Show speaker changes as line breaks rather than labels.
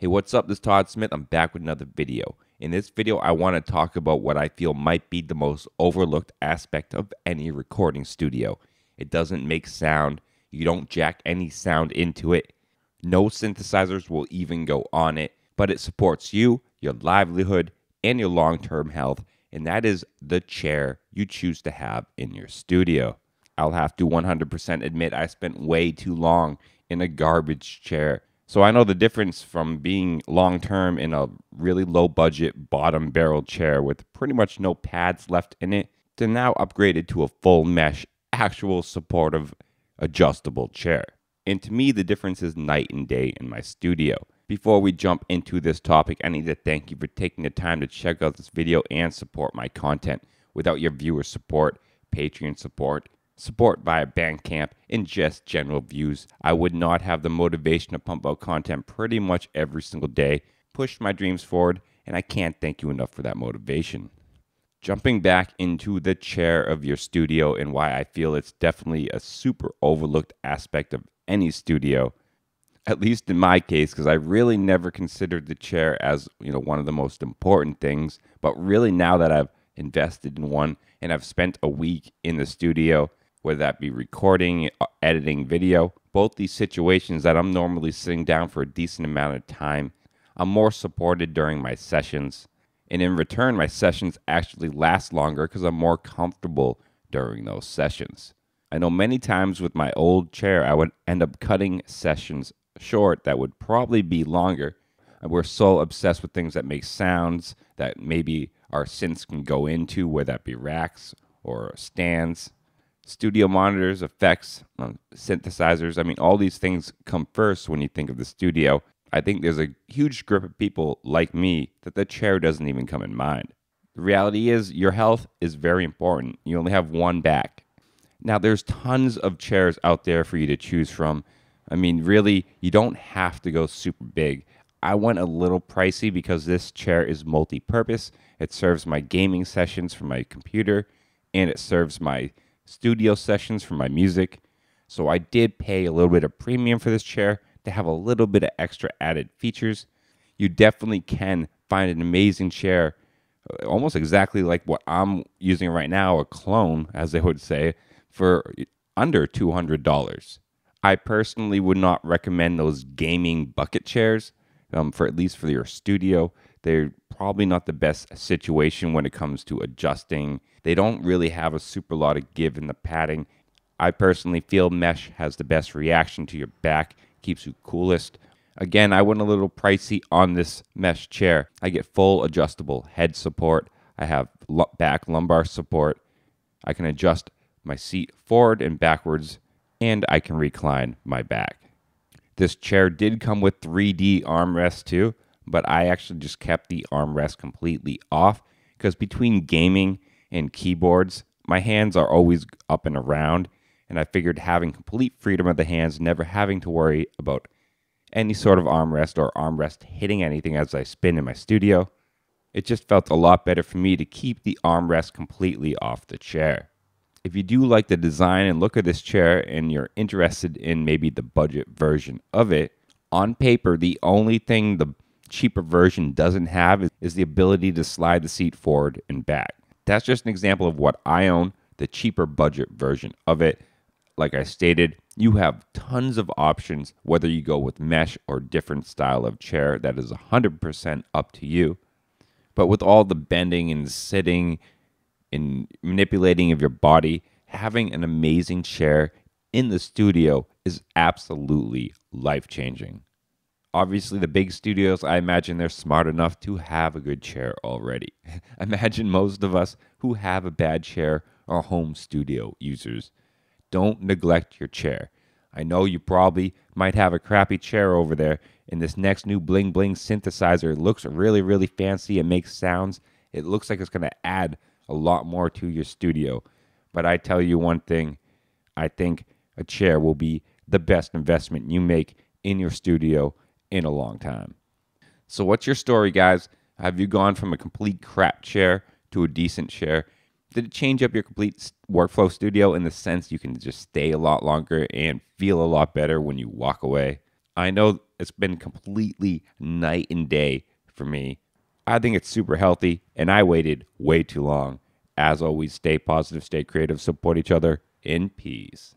Hey, what's up? This is Todd Smith. I'm back with another video. In this video, I want to talk about what I feel might be the most overlooked aspect of any recording studio. It doesn't make sound. You don't jack any sound into it. No synthesizers will even go on it, but it supports you, your livelihood, and your long-term health, and that is the chair you choose to have in your studio. I'll have to 100% admit I spent way too long in a garbage chair. So I know the difference from being long-term in a really low-budget bottom barrel chair with pretty much no pads left in it to now upgraded to a full mesh, actual supportive, adjustable chair. And to me, the difference is night and day in my studio. Before we jump into this topic, I need to thank you for taking the time to check out this video and support my content. Without your viewer support, Patreon support via Bandcamp, and just general views, I would not have the motivation to pump out content pretty much every single day, push my dreams forward, and I can't thank you enough for that motivation. Jumping back into the chair of your studio and why I feel it's definitely a super overlooked aspect of any studio, at least in my case, because I really never considered the chair as, one of the most important things, but really now that I've invested in one and I've spent a week in the studio, whether that be recording, editing video, both these situations that I'm normally sitting down for a decent amount of time, I'm more supported during my sessions. And in return, my sessions actually last longer because I'm more comfortable during those sessions. I know many times with my old chair, I would end up cutting sessions short that would probably be longer. We're so obsessed with things that make sounds that maybe our synths can go into, whether that be racks or stands. Studio monitors, effects, synthesizers. I mean, all these things come first when you think of the studio. I think there's a huge group of people like me that the chair doesn't even come in mind. The reality is your health is very important. You only have one back. Now, there's tons of chairs out there for you to choose from. I mean, really, you don't have to go super big. I went a little pricey because this chair is multi-purpose. It serves my gaming sessions for my computer, and it serves my studio sessions for my music. So I did pay a little bit of premium for this chair to have a little bit of extra added features. You definitely can find an amazing chair, almost exactly like what I'm using right now, a clone, as they would say, for under $200. I personally would not recommend those gaming bucket chairs, for at least for your studio. They're probably not the best situation when it comes to adjusting. They don't really have a super lot of give in the padding. I personally feel mesh has the best reaction to your back, keeps you coolest. Again, I went a little pricey on this mesh chair. I get full adjustable head support. I have back lumbar support. I can adjust my seat forward and backwards, and I can recline my back. This chair did come with 3D armrests too, but I actually just kept the armrest completely off because between gaming and keyboards, my hands are always up and around, and I figured having complete freedom of the hands, never having to worry about any sort of armrest or armrest hitting anything as I spin in my studio, it just felt a lot better for me to keep the armrest completely off the chair. If you do like the design and look at this chair and you're interested in maybe the budget version of it, on paper, the only thing the cheaper version doesn't have is the ability to slide the seat forward and back. That's just an example of what I own, the cheaper budget version of it. Like I stated, you have tons of options, whether you go with mesh or different style of chair. That is 100% up to you. But with all the bending and sitting and manipulating of your body, having an amazing chair in the studio is absolutely life-changing. Obviously, the big studios, I imagine they're smart enough to have a good chair already. Imagine most of us who have a bad chair are home studio users. Don't neglect your chair. I know you probably might have a crappy chair over there, and this next new bling bling synthesizer looks really, really fancy. It makes sounds. It looks like it's going to add a lot more to your studio. But I tell you one thing, I think a chair will be the best investment you make in your studio in a long time. So what's your story, guys? Have you gone from a complete crap chair to a decent chair? Did it change up your complete workflow studio in the sense you can just stay a lot longer and feel a lot better when you walk away? I know It's been completely night and day for me. I think it's super healthy, and I waited way too long. As always, stay positive, stay creative, support each other. In peace.